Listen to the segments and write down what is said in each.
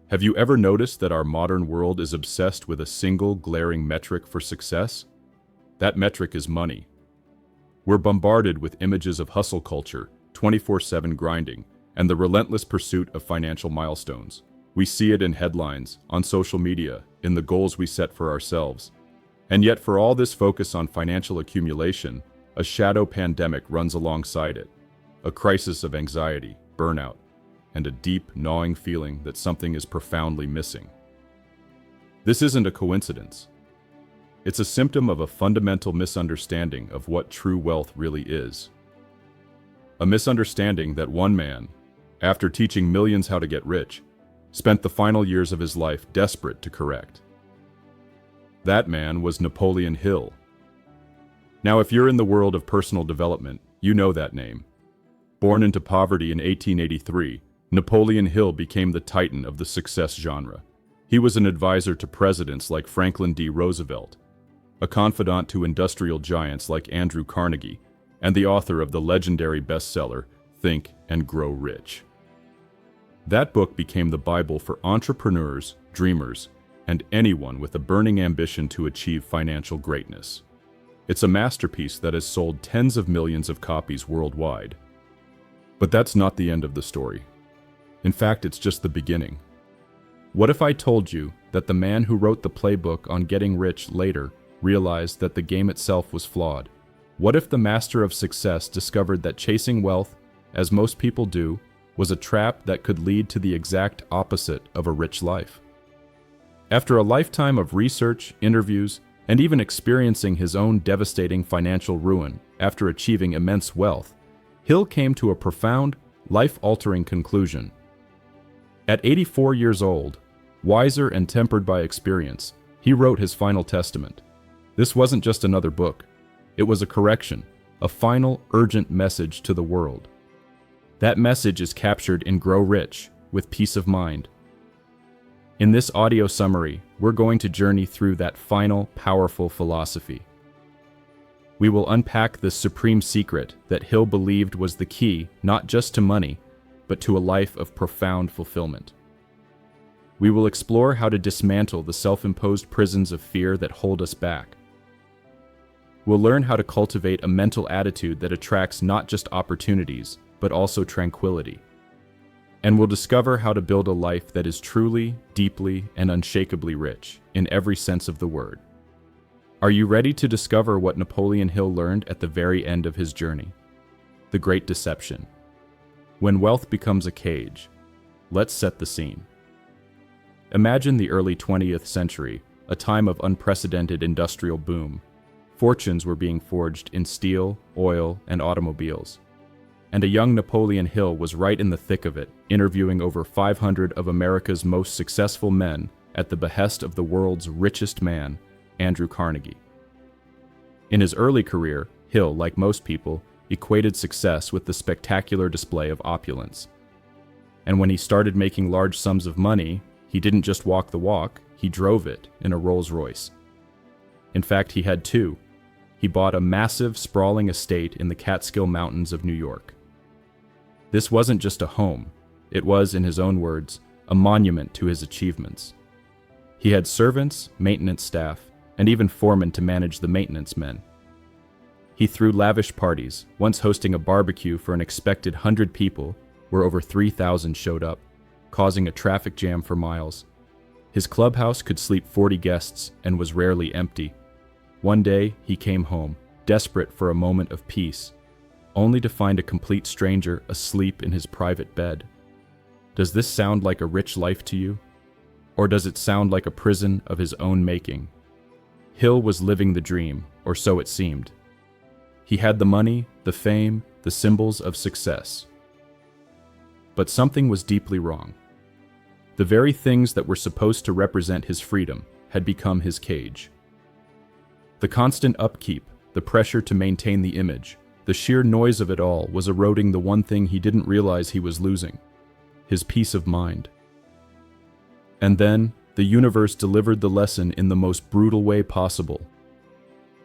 Have you ever noticed that our modern world is obsessed with a single glaring metric for success? That metric is money. We're bombarded with images of hustle culture, 24/7 grinding, and the relentless pursuit of financial milestones. We see it in headlines, on social media, in the goals we set for ourselves. And yet, for all this focus on financial accumulation, a shadow pandemic runs alongside it. A crisis of anxiety, burnout, and a deep, gnawing feeling that something is profoundly missing. This isn't a coincidence. It's a symptom of a fundamental misunderstanding of what true wealth really is. A misunderstanding that one man, after teaching millions how to get rich, spent the final years of his life desperate to correct. That man was Napoleon Hill. Now, if you're in the world of personal development, you know that name. Born into poverty in 1883, Napoleon Hill became the titan of the success genre. He was an advisor to presidents like Franklin D. Roosevelt, a confidant to industrial giants like Andrew Carnegie, and the author of the legendary bestseller, Think and Grow Rich. That book became the Bible for entrepreneurs, dreamers, and anyone with a burning ambition to achieve financial greatness. It's a masterpiece that has sold tens of millions of copies worldwide. But that's not the end of the story. In fact, it's just the beginning. What if I told you that the man who wrote the playbook on getting rich later realized that the game itself was flawed? What if the master of success discovered that chasing wealth, as most people do, was a trap that could lead to the exact opposite of a rich life? After a lifetime of research, interviews, and even experiencing his own devastating financial ruin after achieving immense wealth, Hill came to a profound, life-altering conclusion. At 84 years old, wiser and tempered by experience, he wrote his final testament. This wasn't just another book. It was a correction, a final, urgent message to the world. That message is captured in Grow Rich, with Peace of Mind. In this audio summary, we're going to journey through that final, powerful philosophy. We will unpack the supreme secret that Hill believed was the key not just to money, but to a life of profound fulfillment. We will explore how to dismantle the self-imposed prisons of fear that hold us back. We'll learn how to cultivate a mental attitude that attracts not just opportunities, but also tranquility. And we'll discover how to build a life that is truly, deeply, and unshakably rich, in every sense of the word. Are you ready to discover what Napoleon Hill learned at the very end of his journey? The Great Deception. When wealth becomes a cage. Let's set the scene. Imagine the early 20th century, a time of unprecedented industrial boom. Fortunes were being forged in steel, oil, and automobiles. And a young Napoleon Hill was right in the thick of it, interviewing over 500 of America's most successful men at the behest of the world's richest man, Andrew Carnegie. In his early career, Hill, like most people, equated success with the spectacular display of opulence. And when he started making large sums of money, he didn't just walk the walk, he drove it in a Rolls-Royce. In fact, he had two. He bought a massive, sprawling estate in the Catskill Mountains of New York. This wasn't just a home. It was, in his own words, a monument to his achievements. He had servants, maintenance staff, and even foremen to manage the maintenance men. He threw lavish parties, once hosting a barbecue for an expected 100 people, where over 3,000 showed up, causing a traffic jam for miles. His clubhouse could sleep 40 guests and was rarely empty. One day, he came home, desperate for a moment of peace, only to find a complete stranger asleep in his private bed. Does this sound like a rich life to you? Or does it sound like a prison of his own making? Hill was living the dream, or so it seemed. He had the money, the fame, the symbols of success. But something was deeply wrong. The very things that were supposed to represent his freedom had become his cage. The constant upkeep, the pressure to maintain the image, the sheer noise of it all was eroding the one thing he didn't realize he was losing: his peace of mind. And then, the universe delivered the lesson in the most brutal way possible.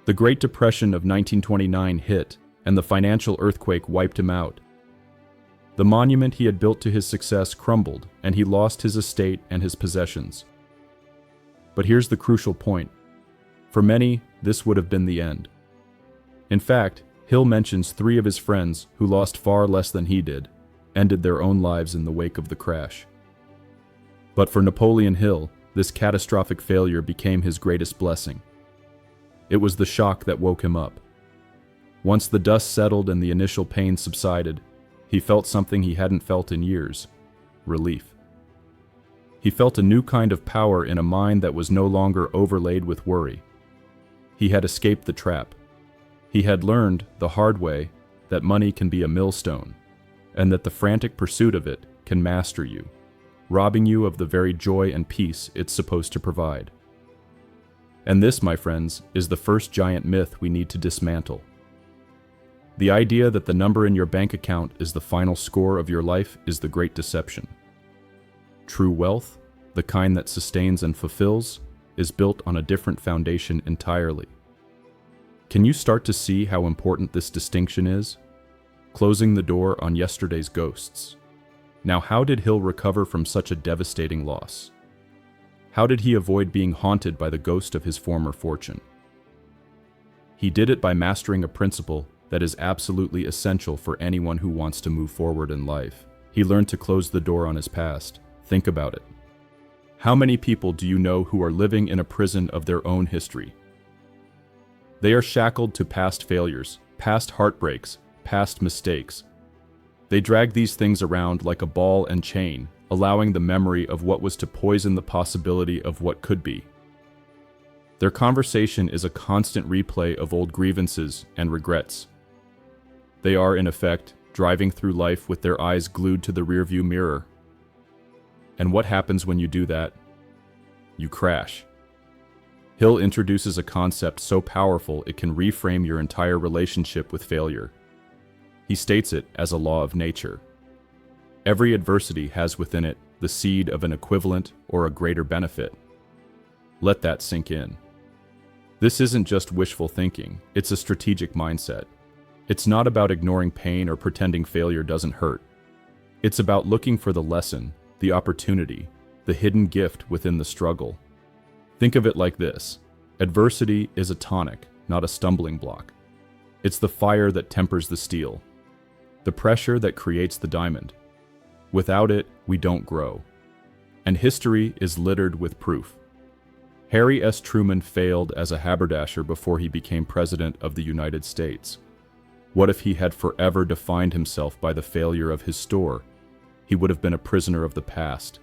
The Great Depression of 1929 hit, and the financial earthquake wiped him out. The monument he had built to his success crumbled, and he lost his estate and his possessions. But here's the crucial point. For many, this would have been the end. In fact, Hill mentions 3 of his friends who lost far less than he did, ended their own lives in the wake of the crash. But for Napoleon Hill, this catastrophic failure became his greatest blessing. It was the shock that woke him up. Once the dust settled and the initial pain subsided, he felt something he hadn't felt in years: relief. He felt a new kind of power in a mind that was no longer overlaid with worry. He had escaped the trap. He had learned, the hard way, that money can be a millstone, and that the frantic pursuit of it can master you, robbing you of the very joy and peace it's supposed to provide. And this, my friends, is the first giant myth we need to dismantle. The idea that the number in your bank account is the final score of your life is the great deception. True wealth, the kind that sustains and fulfills, is built on a different foundation entirely. Can you start to see how important this distinction is? Closing the door on yesterday's ghosts. Now, how did Hill recover from such a devastating loss? How did he avoid being haunted by the ghost of his former fortune? He did it by mastering a principle that is absolutely essential for anyone who wants to move forward in life. He learned to close the door on his past. Think about it. How many people do you know who are living in a prison of their own history? They are shackled to past failures, past heartbreaks, past mistakes. They drag these things around like a ball and chain, allowing the memory of what was to poison the possibility of what could be. Their conversation is a constant replay of old grievances and regrets. They are, in effect, driving through life with their eyes glued to the rearview mirror. And what happens when you do that? You crash. Hill introduces a concept so powerful it can reframe your entire relationship with failure. He states it as a law of nature. Every adversity has within it the seed of an equivalent or a greater benefit. Let that sink in. This isn't just wishful thinking, it's a strategic mindset. It's not about ignoring pain or pretending failure doesn't hurt. It's about looking for the lesson, the opportunity, the hidden gift within the struggle. Think of it like this: adversity is a tonic, not a stumbling block. It's the fire that tempers the steel, the pressure that creates the diamond. Without it, we don't grow. And history is littered with proof. Harry S. Truman failed as a haberdasher before he became President of the United States. What if he had forever defined himself by the failure of his store? He would have been a prisoner of the past.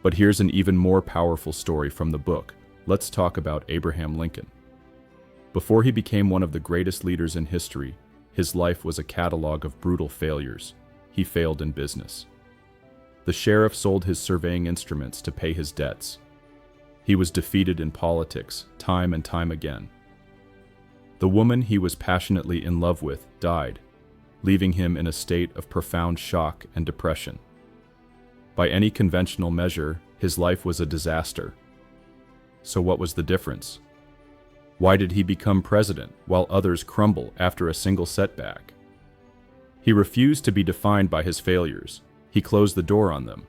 But here's an even more powerful story from the book. Let's talk about Abraham Lincoln. Before he became one of the greatest leaders in history, his life was a catalog of brutal failures. He failed in business. The sheriff sold his surveying instruments to pay his debts. He was defeated in politics, time and time again. The woman he was passionately in love with died, leaving him in a state of profound shock and depression. By any conventional measure, his life was a disaster. So what was the difference? Why did he become president while others crumble after a single setback? He refused to be defined by his failures. He closed the door on them.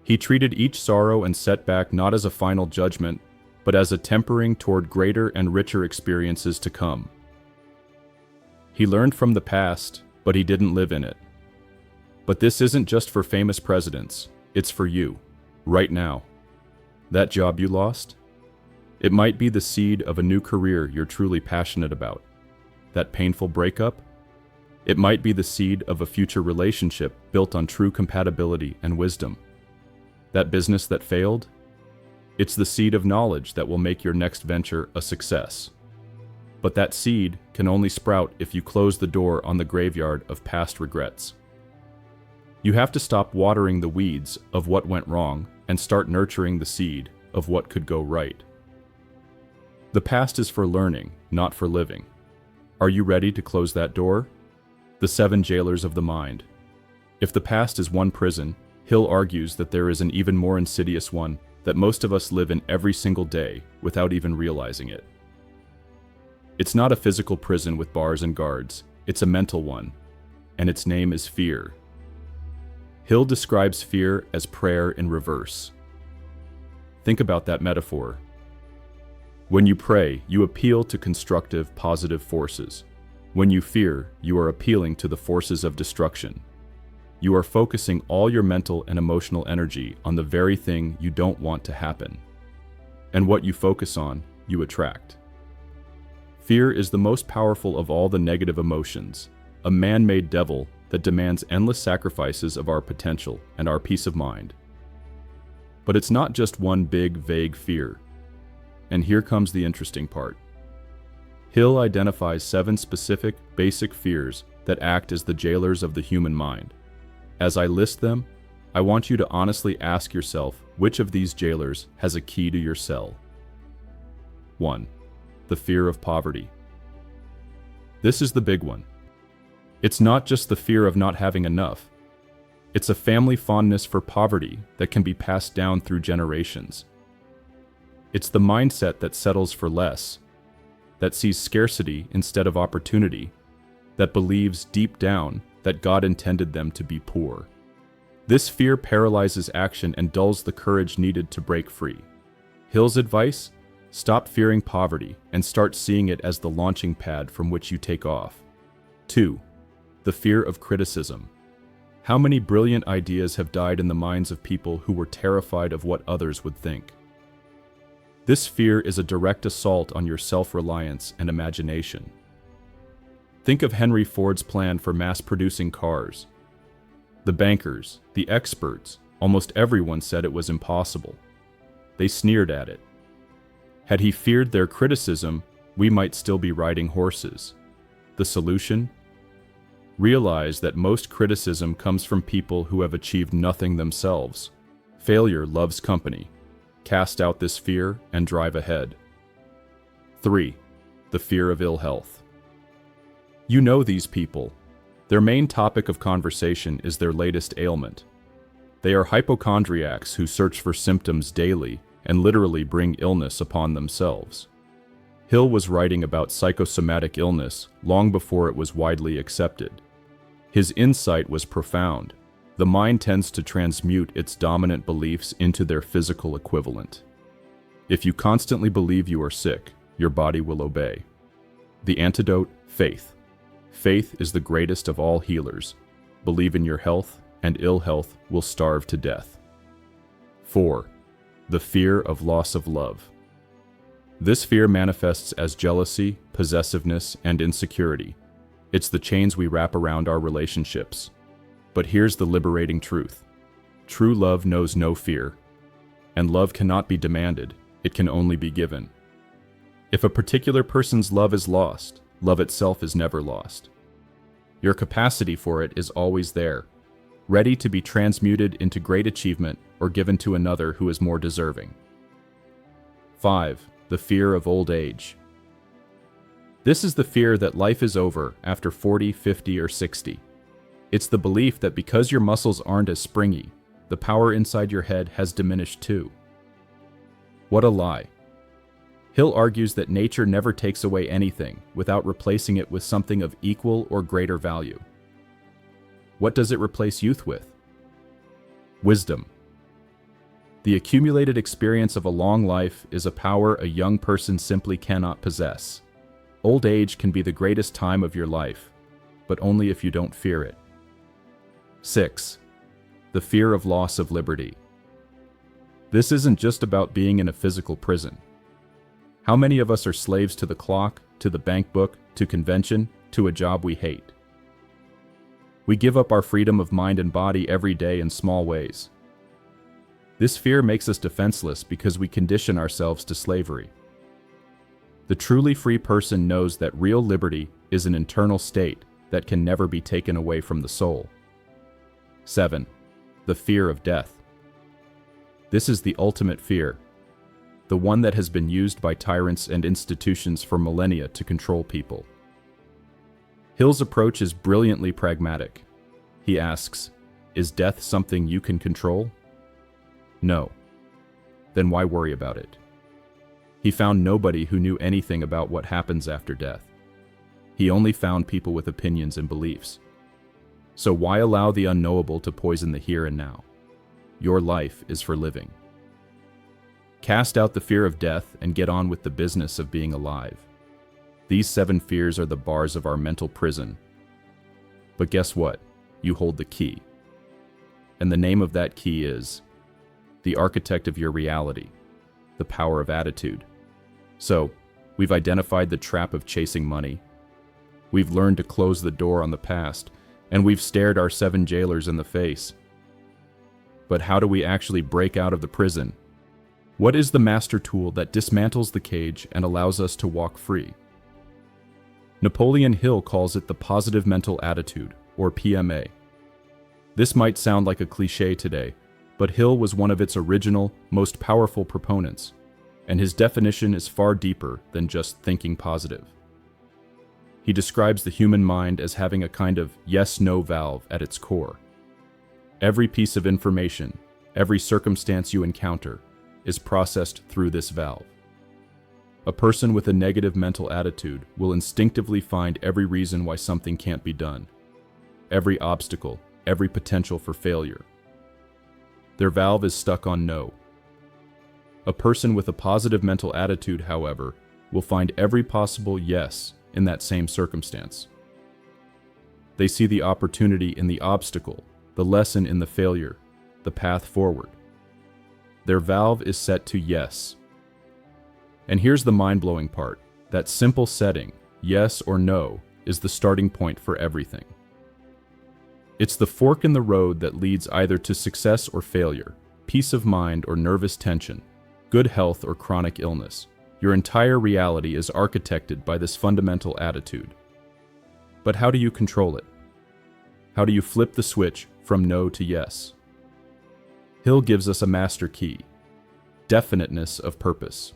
He treated each sorrow and setback not as a final judgment, but as a tempering toward greater and richer experiences to come. He learned from the past, but he didn't live in it. But this isn't just for famous presidents, it's for you, right now. That job you lost? It might be the seed of a new career you're truly passionate about. That painful breakup? It might be the seed of a future relationship built on true compatibility and wisdom. That business that failed? It's the seed of knowledge that will make your next venture a success. But that seed can only sprout if you close the door on the graveyard of past regrets. You have to stop watering the weeds of what went wrong and start nurturing the seed of what could go right. The past is for learning, not for living. Are you ready to close that door? The 7 jailers of the mind. If the past is one prison, Hill argues that there is an even more insidious one that most of us live in every single day without even realizing it. It's not a physical prison with bars and guards, it's a mental one. and its name is fear. Hill describes fear as prayer in reverse. Think about that metaphor. When you pray, you appeal to constructive, positive forces. When you fear, you are appealing to the forces of destruction. You are focusing all your mental and emotional energy on the very thing you don't want to happen. And what you focus on, you attract. Fear is the most powerful of all the negative emotions, a man-made devil that demands endless sacrifices of our potential and our peace of mind. But it's not just one big, vague fear. And here comes the interesting part. Hill identifies 7 specific, basic fears that act as the jailers of the human mind. As I list them, I want you to honestly ask yourself which of these jailers has a key to your cell. 1. The fear of poverty. This is the big one. It's not just the fear of not having enough. It's a family fondness for poverty that can be passed down through generations. It's the mindset that settles for less, that sees scarcity instead of opportunity, that believes deep down that God intended them to be poor. This fear paralyzes action and dulls the courage needed to break free. Hill's advice? Stop fearing poverty and start seeing it as the launching pad from which you take off. 2. The fear of criticism. How many brilliant ideas have died in the minds of people who were terrified of what others would think? This fear is a direct assault on your self-reliance and imagination. Think of Henry Ford's plan for mass-producing cars. The bankers, the experts, almost everyone said it was impossible. They sneered at it. Had he feared their criticism, we might still be riding horses. The solution? Realize that most criticism comes from people who have achieved nothing themselves. Failure loves company. Cast out this fear and drive ahead. 3. The fear of ill health. You know these people. Their main topic of conversation is their latest ailment. They are hypochondriacs who search for symptoms daily and literally bring illness upon themselves. Hill was writing about psychosomatic illness long before it was widely accepted. His insight was profound. The mind tends to transmute its dominant beliefs into their physical equivalent. If you constantly believe you are sick, your body will obey. The antidote? Faith. Faith is the greatest of all healers. Believe in your health, and ill health will starve to death. 4. The fear of loss of love. This fear manifests as jealousy, possessiveness, and insecurity. It's the chains we wrap around our relationships. But here's the liberating truth. True love knows no fear. And love cannot be demanded, it can only be given. If a particular person's love is lost, love itself is never lost. Your capacity for it is always there, ready to be transmuted into great achievement or given to another who is more deserving. 5. The fear of old age. This is the fear that life is over after 40, 50, or 60. It's the belief that because your muscles aren't as springy, the power inside your head has diminished too. What a lie. Hill argues that nature never takes away anything without replacing it with something of equal or greater value. What does it replace youth with? Wisdom. The accumulated experience of a long life is a power a young person simply cannot possess. Old age can be the greatest time of your life, but only if you don't fear it. 6. The fear of loss of liberty. This isn't just about being in a physical prison. How many of us are slaves to the clock, to the bank book, to convention, to a job we hate? We give up our freedom of mind and body every day in small ways. This fear makes us defenseless because we condition ourselves to slavery. The truly free person knows that real liberty is an internal state that can never be taken away from the soul. 7. The fear of death. This is the ultimate fear, the one that has been used by tyrants and institutions for millennia to control people. Hill's approach is brilliantly pragmatic. He asks, is death something you can control? No. Then why worry about it? He found nobody who knew anything about what happens after death. He only found people with opinions and beliefs. So why allow the unknowable to poison the here and now? Your life is for living. Cast out the fear of death and get on with the business of being alive. These 7 fears are the bars of our mental prison. But guess what? You hold the key. And the name of that key is the architect of your reality, the power of attitude. So, we've identified the trap of chasing money. We've learned to close the door on the past, and we've stared our 7 jailers in the face. But how do we actually break out of the prison? What is the master tool that dismantles the cage and allows us to walk free? Napoleon Hill calls it the positive mental attitude, or PMA. This might sound like a cliche today, but Hill was one of its original, most powerful proponents, and his definition is far deeper than just thinking positive. He describes the human mind as having a kind of yes-no valve at its core. Every piece of information, every circumstance you encounter, is processed through this valve. A person with a negative mental attitude will instinctively find every reason why something can't be done, every obstacle, every potential for failure. Their valve is stuck on no. A person with a positive mental attitude, however, will find every possible yes in that same circumstance. They see the opportunity in the obstacle, the lesson in the failure, the path forward. Their valve is set to yes. And here's the mind-blowing part. That simple setting, yes or no, is the starting point for everything. It's the fork in the road that leads either to success or failure, peace of mind or nervous tension, good health or chronic illness. Your entire reality is architected by this fundamental attitude. But how do you control it? How do you flip the switch from no to yes? Hill gives us a master key: definiteness of purpose.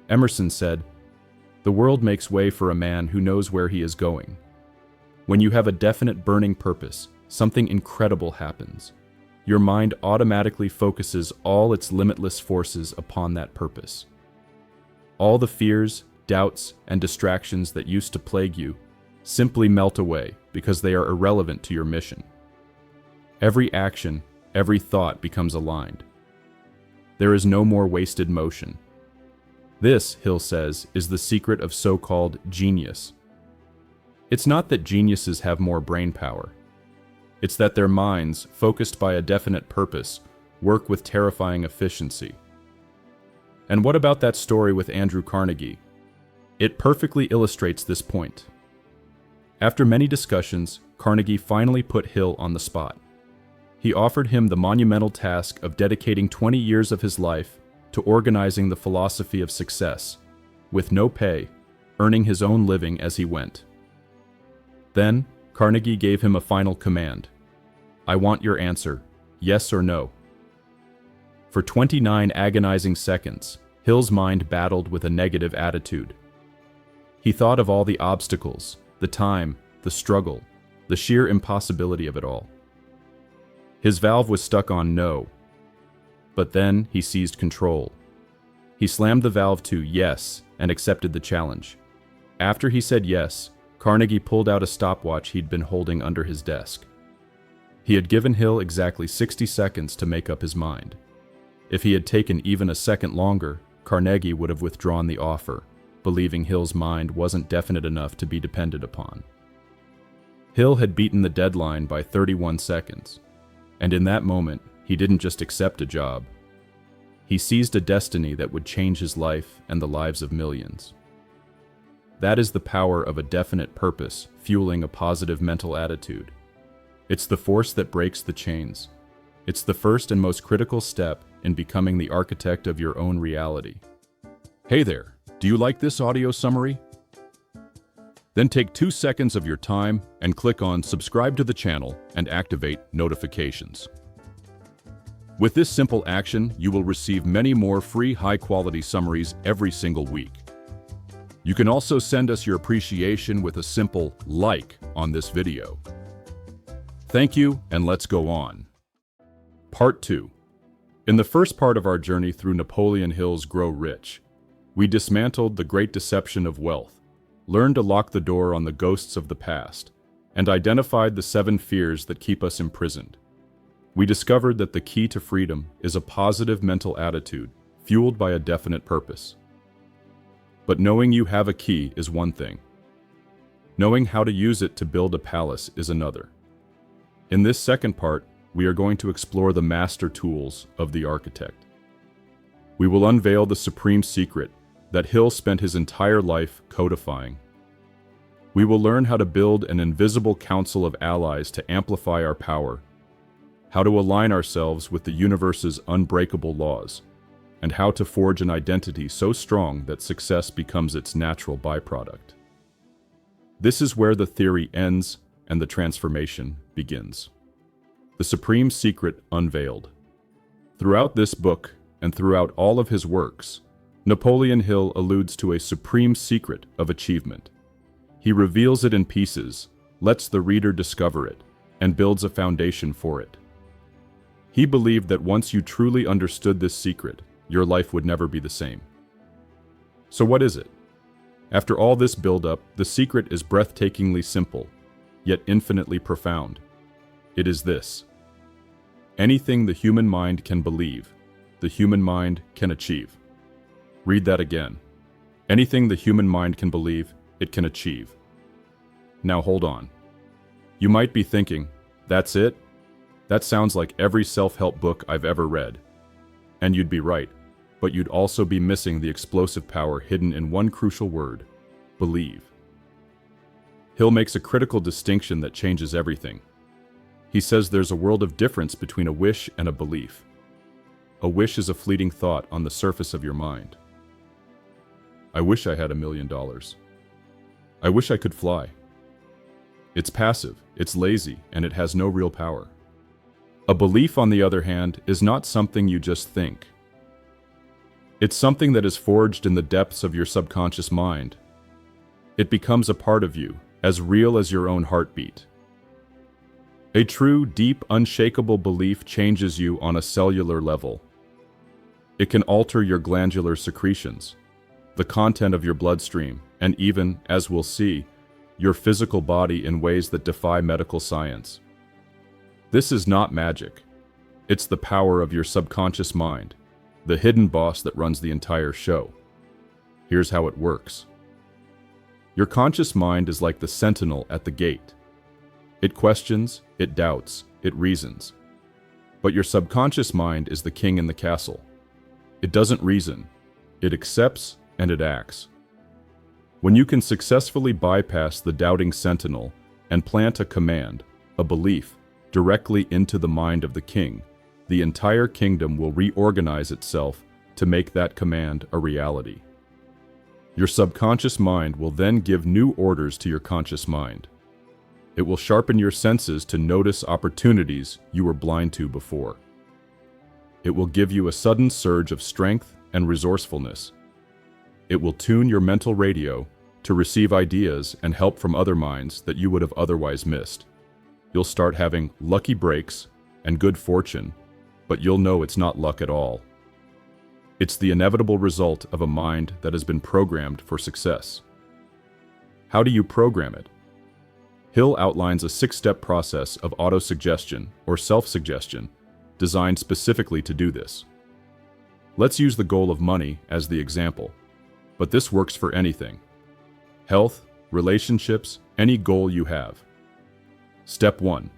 Emerson said, "The world makes way for a man who knows where he is going." When you have a definite burning purpose, something incredible happens. Your mind automatically focuses all its limitless forces upon that purpose. All the fears, doubts, and distractions that used to plague you simply melt away because they are irrelevant to your mission. Every action, every thought becomes aligned. There is no more wasted motion. This, Hill says, is the secret of so-called genius. It's not that geniuses have more brain power. It's that their minds, focused by a definite purpose, work with terrifying efficiency. And what about that story with Andrew Carnegie? It perfectly illustrates this point. After many discussions, Carnegie finally put Hill on the spot. He offered him the monumental task of dedicating 20 years of his life to organizing the philosophy of success, with no pay, earning his own living as he went. Then, Carnegie gave him a final command. "I want your answer, yes or no." For 29 agonizing seconds, Hill's mind battled with a negative attitude. He thought of all the obstacles, the time, the struggle, the sheer impossibility of it all. His valve was stuck on no. But then he seized control. He slammed the valve to yes and accepted the challenge. After he said yes, Carnegie pulled out a stopwatch he'd been holding under his desk. He had given Hill exactly 60 seconds to make up his mind. If he had taken even a second longer, Carnegie would have withdrawn the offer, believing Hill's mind wasn't definite enough to be depended upon. Hill had beaten the deadline by 31 seconds, and in that moment, he didn't just accept a job. He seized a destiny that would change his life and the lives of millions. That is the power of a definite purpose fueling a positive mental attitude. It's the force that breaks the chains. It's the first and most critical step in becoming the architect of your own reality. Hey there, do you like this audio summary? Then take 2 seconds of your time and click on subscribe to the channel and activate notifications. With this simple action, you will receive many more free high-quality summaries every single week. You can also send us your appreciation with a simple like on this video. Thank you, and let's go on. Part 2. In the first part of our journey through Napoleon Hill's Grow Rich, we dismantled the great deception of wealth, learned to lock the door on the ghosts of the past, and identified the 7 fears that keep us imprisoned. We discovered that the key to freedom is a positive mental attitude, fueled by a definite purpose. But knowing you have a key is one thing. Knowing how to use it to build a palace is another. In this second part, we are going to explore the master tools of the architect. We will unveil the supreme secret that Hill spent his entire life codifying. We will learn how to build an invisible council of allies to amplify our power, how to align ourselves with the universe's unbreakable laws, and how to forge an identity so strong that success becomes its natural byproduct. This is where the theory ends and the transformation begins. The supreme secret unveiled. Throughout this book, and throughout all of his works, Napoleon Hill alludes to a supreme secret of achievement. He reveals it in pieces, lets the reader discover it, and builds a foundation for it. He believed that once you truly understood this secret, your life would never be the same. So what is it? After all this build-up, the secret is breathtakingly simple, yet infinitely profound. It is this: anything the human mind can believe, the human mind can achieve. Read that again. Anything the human mind can believe, it can achieve. Now hold on. You might be thinking, that's it? That sounds like every self-help book I've ever read. And you'd be right, but you'd also be missing the explosive power hidden in one crucial word: believe. Hill makes a critical distinction that changes everything. He says there's a world of difference between a wish and a belief. A wish is a fleeting thought on the surface of your mind. I wish I had $1 million. I wish I could fly. It's passive, it's lazy, and it has no real power. A belief, on the other hand, is not something you just think. It's something that is forged in the depths of your subconscious mind. It becomes a part of you, as real as your own heartbeat. A true, deep, unshakable belief changes you on a cellular level. It can alter your glandular secretions, the content of your bloodstream, and even, as we'll see, your physical body in ways that defy medical science. This is not magic. It's the power of your subconscious mind, the hidden boss that runs the entire show. Here's how it works. Your conscious mind is like the sentinel at the gate. It questions, it doubts, it reasons. But your subconscious mind is the king in the castle. It doesn't reason. It accepts and it acts. When you can successfully bypass the doubting sentinel and plant a command, a belief, directly into the mind of the king, the entire kingdom will reorganize itself to make that command a reality. Your subconscious mind will then give new orders to your conscious mind. It will sharpen your senses to notice opportunities you were blind to before. It will give you a sudden surge of strength and resourcefulness. It will tune your mental radio to receive ideas and help from other minds that you would have otherwise missed. You'll start having lucky breaks and good fortune, but you'll know it's not luck at all. It's the inevitable result of a mind that has been programmed for success. How do you program it? Hill outlines a 6-step process of autosuggestion or self-suggestion designed specifically to do this. Let's use the goal of money as the example, but this works for anything. Health, relationships, any goal you have. Step 1.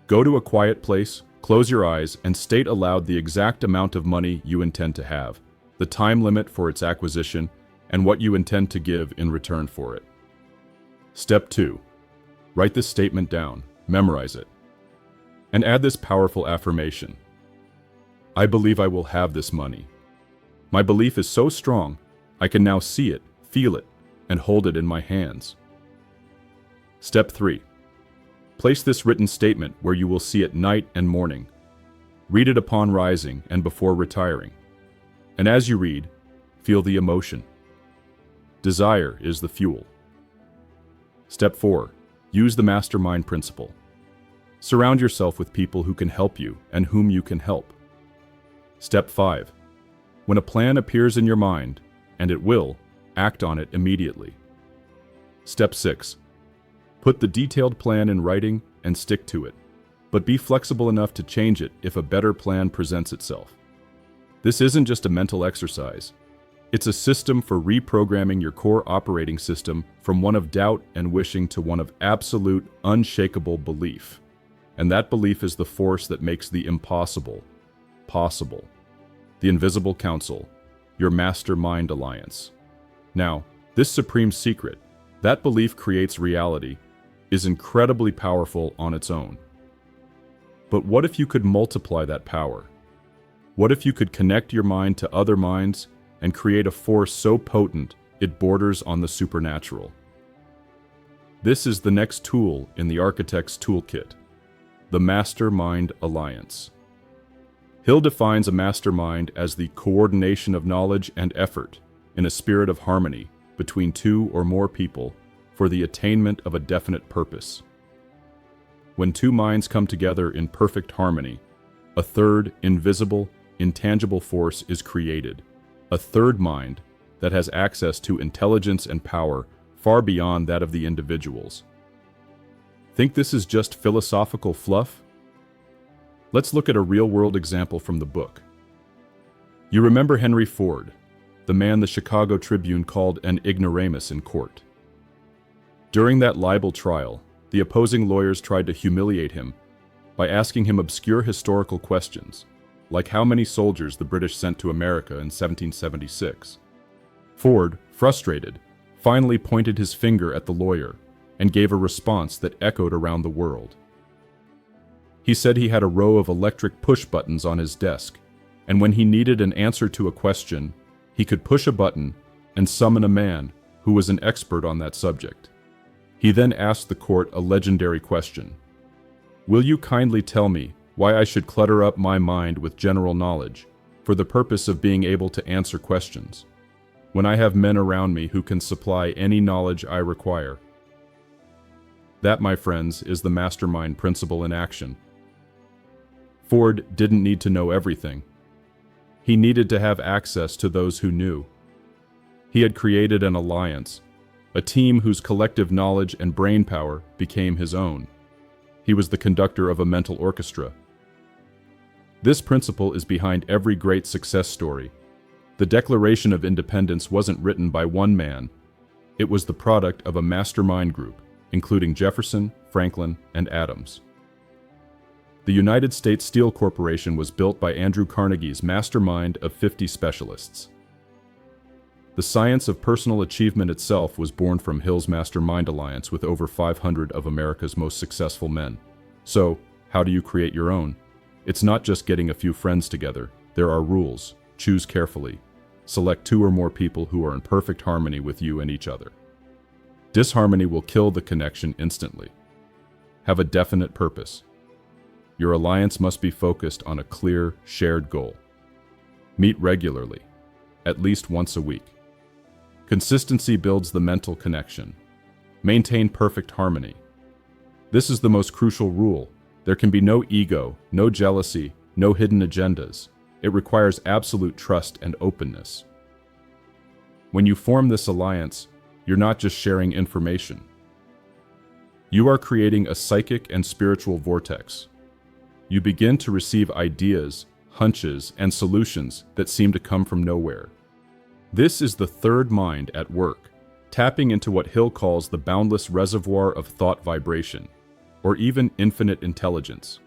Go to a quiet place, close your eyes, and state aloud the exact amount of money you intend to have, the time limit for its acquisition, and what you intend to give in return for it. Step 2. Write this statement down, memorize it, and add this powerful affirmation. I believe I will have this money. My belief is so strong, I can now see it, feel it, and hold it in my hands. Step 3. Place this written statement where you will see it night and morning. Read it upon rising and before retiring. And as you read, feel the emotion. Desire is the fuel. Step 4. Use the mastermind principle. Surround yourself with people who can help you and whom you can help. Step 5. When a plan appears in your mind, and it will, act on it immediately. Step 6. Put the detailed plan in writing and stick to it, but be flexible enough to change it if a better plan presents itself. This isn't just a mental exercise. It's a system for reprogramming your core operating system from one of doubt and wishing to one of absolute, unshakable belief. And that belief is the force that makes the impossible possible. The Invisible Council, your mastermind alliance. Now, this supreme secret, that belief creates reality, is incredibly powerful on its own. But what if you could multiply that power? What if you could connect your mind to other minds and create a force so potent it borders on the supernatural? This is the next tool in the architect's toolkit, the Mastermind Alliance. Hill defines a mastermind as the coordination of knowledge and effort in a spirit of harmony between two or more people for the attainment of a definite purpose. When two minds come together in perfect harmony, a third, invisible, intangible force is created, a third mind that has access to intelligence and power far beyond that of the individuals. Think this is just philosophical fluff? Let's look at a real-world example from the book. You remember Henry Ford, the man the Chicago Tribune called an ignoramus in court. During that libel trial, the opposing lawyers tried to humiliate him by asking him obscure historical questions, like how many soldiers the British sent to America in 1776. Ford, frustrated, finally pointed his finger at the lawyer and gave a response that echoed around the world. He said he had a row of electric push buttons on his desk, and when he needed an answer to a question, he could push a button and summon a man who was an expert on that subject. He then asked the court a legendary question. Will you kindly tell me why I should clutter up my mind with general knowledge for the purpose of being able to answer questions, when I have men around me who can supply any knowledge I require? That, my friends, is the mastermind principle in action. Ford didn't need to know everything. He needed to have access to those who knew. He had created an alliance, a team whose collective knowledge and brainpower became his own. He was the conductor of a mental orchestra. This principle is behind every great success story. The Declaration of Independence wasn't written by one man. It was the product of a mastermind group, including Jefferson, Franklin, and Adams. The United States Steel Corporation was built by Andrew Carnegie's mastermind of 50 specialists. The science of personal achievement itself was born from Hill's Mastermind Alliance with over 500 of America's most successful men. So, how do you create your own? It's not just getting a few friends together. There are rules. Choose carefully. Select 2 or more people who are in perfect harmony with you and each other. Disharmony will kill the connection instantly. Have a definite purpose. Your alliance must be focused on a clear, shared goal. Meet regularly, at least once a week. Consistency builds the mental connection. Maintain perfect harmony. This is the most crucial rule. There can be no ego, no jealousy, no hidden agendas. It requires absolute trust and openness. When you form this alliance, you're not just sharing information. You are creating a psychic and spiritual vortex. You begin to receive ideas, hunches, and solutions that seem to come from nowhere. This is the third mind at work, tapping into what Hill calls the boundless reservoir of thought vibration, or even infinite intelligence.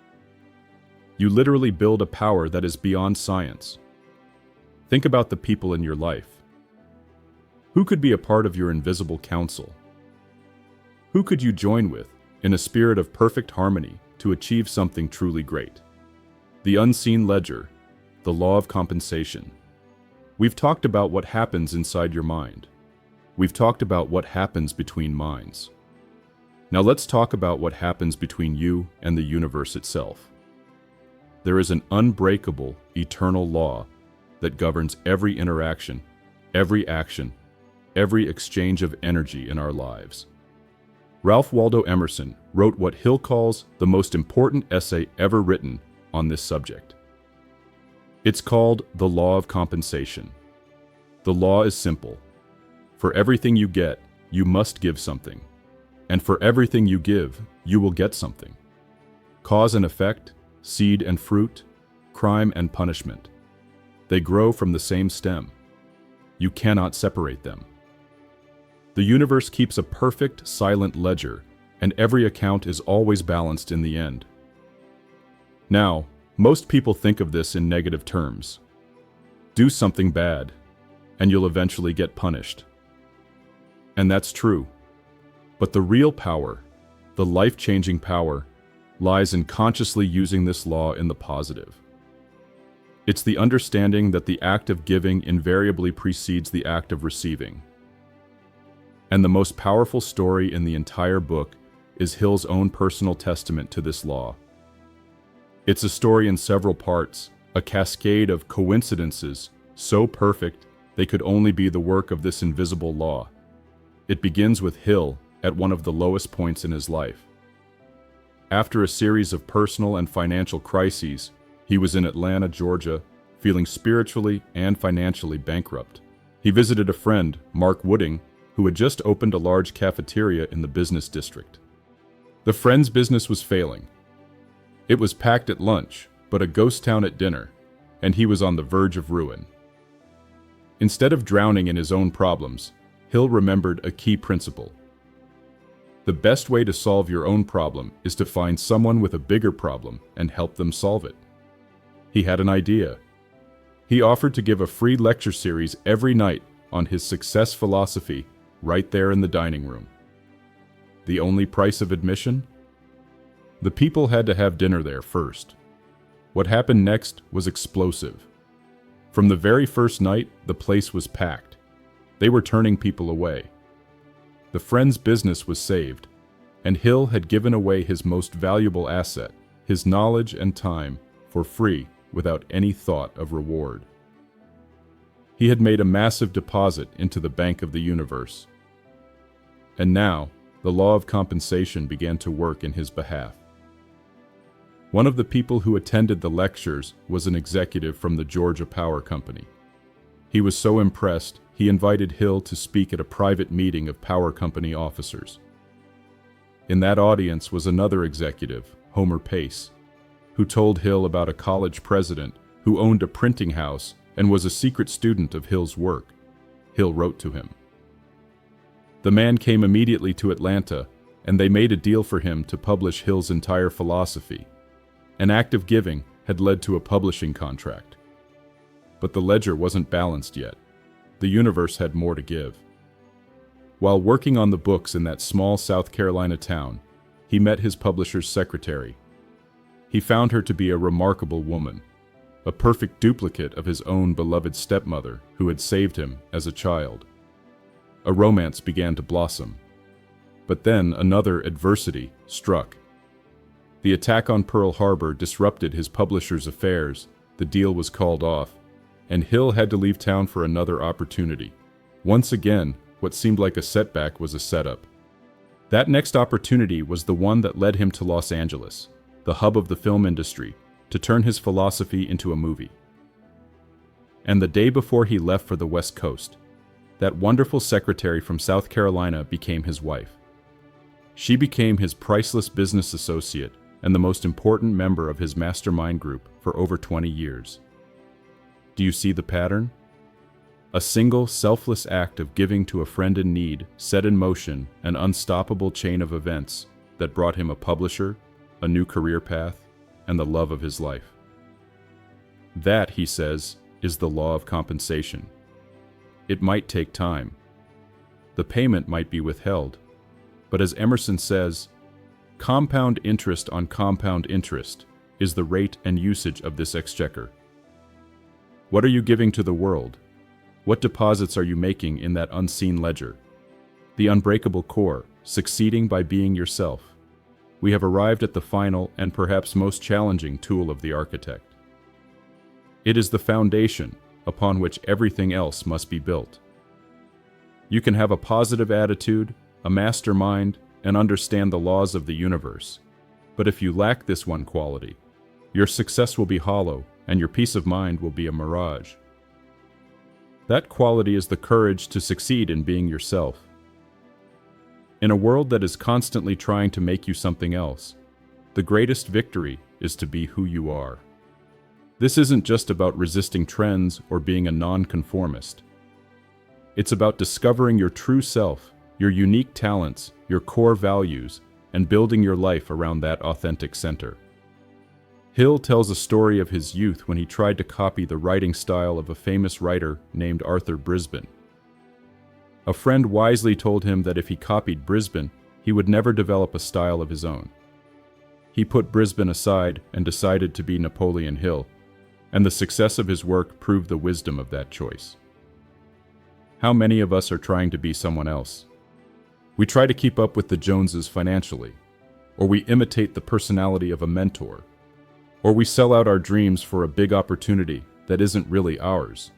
You literally build a power that is beyond science. Think about the people in your life. Who could be a part of your invisible council? Who could you join with in a spirit of perfect harmony to achieve something truly great? The unseen ledger, the law of compensation. We've talked about what happens inside your mind. We've talked about what happens between minds. Now let's talk about what happens between you and the universe itself. There is an unbreakable, eternal law that governs every interaction, every action, every exchange of energy in our lives. Ralph Waldo Emerson wrote what Hill calls the most important essay ever written on this subject. It's called The Law of Compensation. The law is simple. For everything you get, you must give something. And for everything you give, you will get something. Cause and effect, seed and fruit, crime and punishment. They grow from the same stem. You cannot separate them. The universe keeps a perfect, silent ledger, and every account is always balanced in the end. Now, most people think of this in negative terms. Do something bad, and you'll eventually get punished. And that's true. But the real power, the life-changing power, lies in consciously using this law in the positive. It's the understanding that the act of giving invariably precedes the act of receiving. And the most powerful story in the entire book is Hill's own personal testament to this law. It's a story in several parts, a cascade of coincidences so perfect they could only be the work of this invisible law. It begins with Hill at one of the lowest points in his life. After a series of personal and financial crises, he was in Atlanta, Georgia, feeling spiritually and financially bankrupt. He visited a friend, Mark Wooding, who had just opened a large cafeteria in the business district. The friend's business was failing. It was packed at lunch, but a ghost town at dinner, and he was on the verge of ruin. Instead of drowning in his own problems, Hill remembered a key principle. The best way to solve your own problem is to find someone with a bigger problem and help them solve it. He had an idea. He offered to give a free lecture series every night on his success philosophy right there in the dining room. The only price of admission? The people had to have dinner there first. What happened next was explosive. From the very first night, the place was packed. They were turning people away. The friend's business was saved, and Hill had given away his most valuable asset, his knowledge and time, for free without any thought of reward. He had made a massive deposit into the bank of the universe. And now, the law of compensation began to work in his behalf. One of the people who attended the lectures was an executive from the Georgia Power Company. He was so impressed, he invited Hill to speak at a private meeting of power company officers. In that audience was another executive, Homer Pace, who told Hill about a college president who owned a printing house and was a secret student of Hill's work. Hill wrote to him. The man came immediately to Atlanta, and they made a deal for him to publish Hill's entire philosophy. An act of giving had led to a publishing contract. But the ledger wasn't balanced yet. The universe had more to give. While working on the books in that small South Carolina town, he met his publisher's secretary. He found her to be a remarkable woman, a perfect duplicate of his own beloved stepmother who had saved him as a child. A romance began to blossom. But then another adversity struck. The attack on Pearl Harbor disrupted his publisher's affairs, the deal was called off, and Hill had to leave town for another opportunity. Once again, what seemed like a setback was a setup. That next opportunity was the one that led him to Los Angeles, the hub of the film industry, to turn his philosophy into a movie. And the day before he left for the West Coast, that wonderful secretary from South Carolina became his wife. She became his priceless business associate and the most important member of his mastermind group for over 20 years. Do you see the pattern? A single, selfless act of giving to a friend in need set in motion an unstoppable chain of events that brought him a publisher, a new career path, and the love of his life. That, he says, is the law of compensation. It might take time. The payment might be withheld. But as Emerson says, compound interest on compound interest is the rate and usage of this exchequer. What are you giving to the world? What deposits are you making in that unseen ledger? The unbreakable core, succeeding by being yourself. We have arrived at the final and perhaps most challenging tool of the architect. It is the foundation upon which everything else must be built. You can have a positive attitude, a mastermind, and understand the laws of the universe. But if you lack this one quality, your success will be hollow and your peace of mind will be a mirage. That quality is the courage to succeed in being yourself. In a world that is constantly trying to make you something else, the greatest victory is to be who you are. This isn't just about resisting trends or being a nonconformist. It's about discovering your true self, your unique talents, your core values, and building your life around that authentic center. Hill tells a story of his youth when he tried to copy the writing style of a famous writer named Arthur Brisbane. A friend wisely told him that if he copied Brisbane, he would never develop a style of his own. He put Brisbane aside and decided to be Napoleon Hill, and the success of his work proved the wisdom of that choice. How many of us are trying to be someone else? We try to keep up with the Joneses financially, or we imitate the personality of a mentor, or we sell out our dreams for a big opportunity that isn't really ours.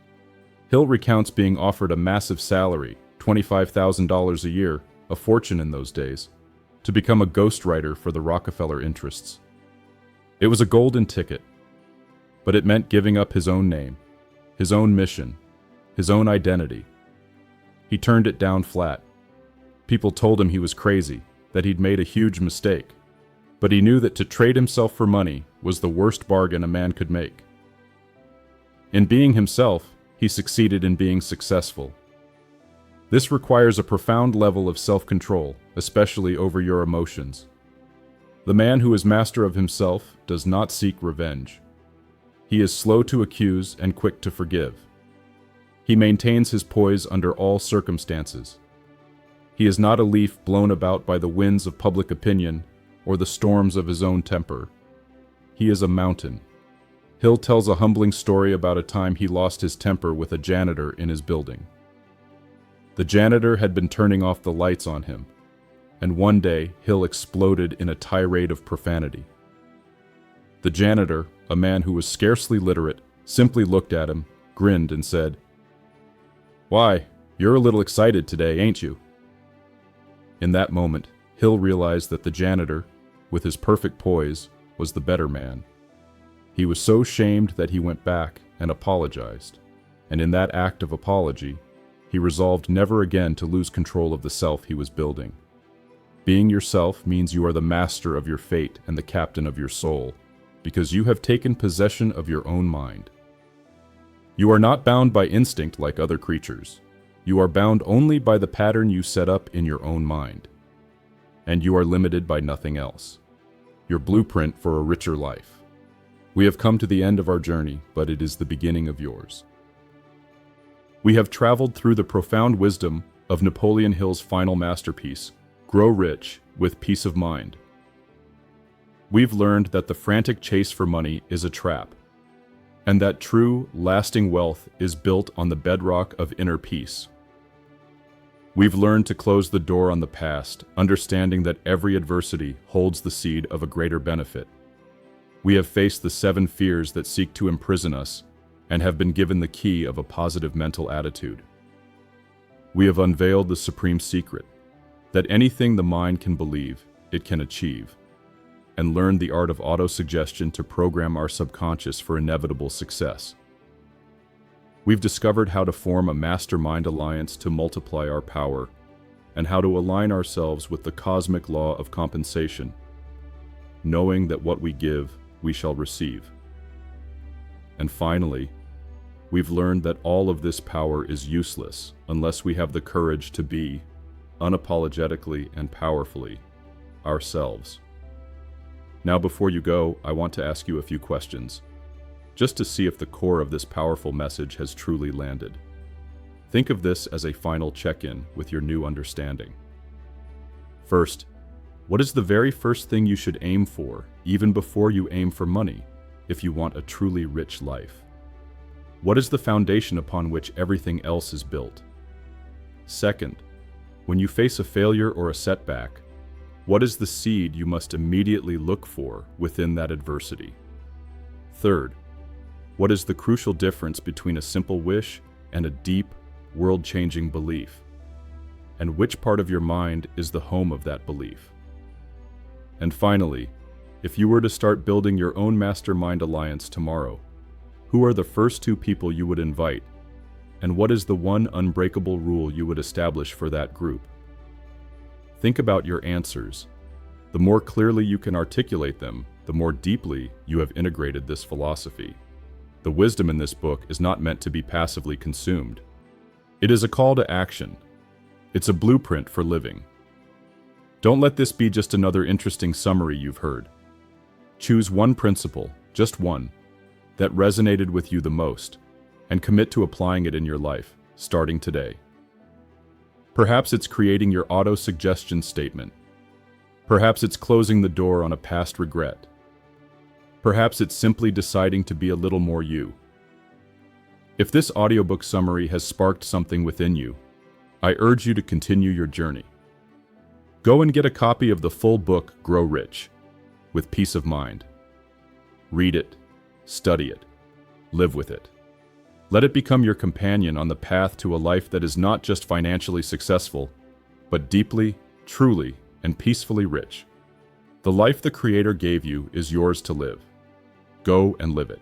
Hill recounts being offered a massive salary, $25,000 a year, a fortune in those days, to become a ghostwriter for the Rockefeller interests. It was a golden ticket, but it meant giving up his own name, his own mission, his own identity. He turned it down flat. People told him he was crazy, that he'd made a huge mistake, but he knew that to trade himself for money was the worst bargain a man could make. In being himself, he succeeded in being successful. This requires a profound level of self-control, especially over your emotions. The man who is master of himself does not seek revenge. He is slow to accuse and quick to forgive. He maintains his poise under all circumstances. He is not a leaf blown about by the winds of public opinion or the storms of his own temper. He is a mountain. Hill tells a humbling story about a time he lost his temper with a janitor in his building. The janitor had been turning off the lights on him, and one day Hill exploded in a tirade of profanity. The janitor, a man who was scarcely literate, simply looked at him, grinned, and said, "Why, you're a little excited today, ain't you?" In that moment, Hill realized that the janitor, with his perfect poise, was the better man. He was so shamed that he went back and apologized, and in that act of apology, he resolved never again to lose control of the self he was building. Being yourself means you are the master of your fate and the captain of your soul, because you have taken possession of your own mind. You are not bound by instinct like other creatures. You are bound only by the pattern you set up in your own mind. And you are limited by nothing else. Your blueprint for a richer life. We have come to the end of our journey, but it is the beginning of yours. We have traveled through the profound wisdom of Napoleon Hill's final masterpiece, Grow Rich with Peace of Mind. We've learned that the frantic chase for money is a trap, and that true, lasting wealth is built on the bedrock of inner peace. We've learned to close the door on the past, understanding that every adversity holds the seed of a greater benefit. We have faced the 7 fears that seek to imprison us, and have been given the key of a positive mental attitude. We have unveiled the supreme secret, that anything the mind can believe, it can achieve, and learned the art of autosuggestion to program our subconscious for inevitable success. We've discovered how to form a mastermind alliance to multiply our power, and how to align ourselves with the cosmic law of compensation, knowing that what we give, we shall receive. And finally, we've learned that all of this power is useless unless we have the courage to be, unapologetically and powerfully, ourselves. Now, before you go, I want to ask you a few questions, just to see if the core of this powerful message has truly landed. Think of this as a final check-in with your new understanding. First, what is the very first thing you should aim for, even before you aim for money, if you want a truly rich life? What is the foundation upon which everything else is built? Second, when you face a failure or a setback, what is the seed you must immediately look for within that adversity? Third, what is the crucial difference between a simple wish and a deep, world-changing belief? And which part of your mind is the home of that belief? And finally, if you were to start building your own mastermind alliance tomorrow, who are the first 2 people you would invite? And what is the one unbreakable rule you would establish for that group? Think about your answers. The more clearly you can articulate them, the more deeply you have integrated this philosophy. The wisdom in this book is not meant to be passively consumed. It is a call to action. It's a blueprint for living. Don't let this be just another interesting summary you've heard. Choose one principle, just one, that resonated with you the most, and commit to applying it in your life, starting today. Perhaps it's creating your auto-suggestion statement. Perhaps it's closing the door on a past regret. Perhaps it's simply deciding to be a little more you. If this audiobook summary has sparked something within you, I urge you to continue your journey. Go and get a copy of the full book, Grow Rich, with peace of mind. Read it, study it, live with it. Let it become your companion on the path to a life that is not just financially successful, but deeply, truly, and peacefully rich. The life the Creator gave you is yours to live. Go and live it.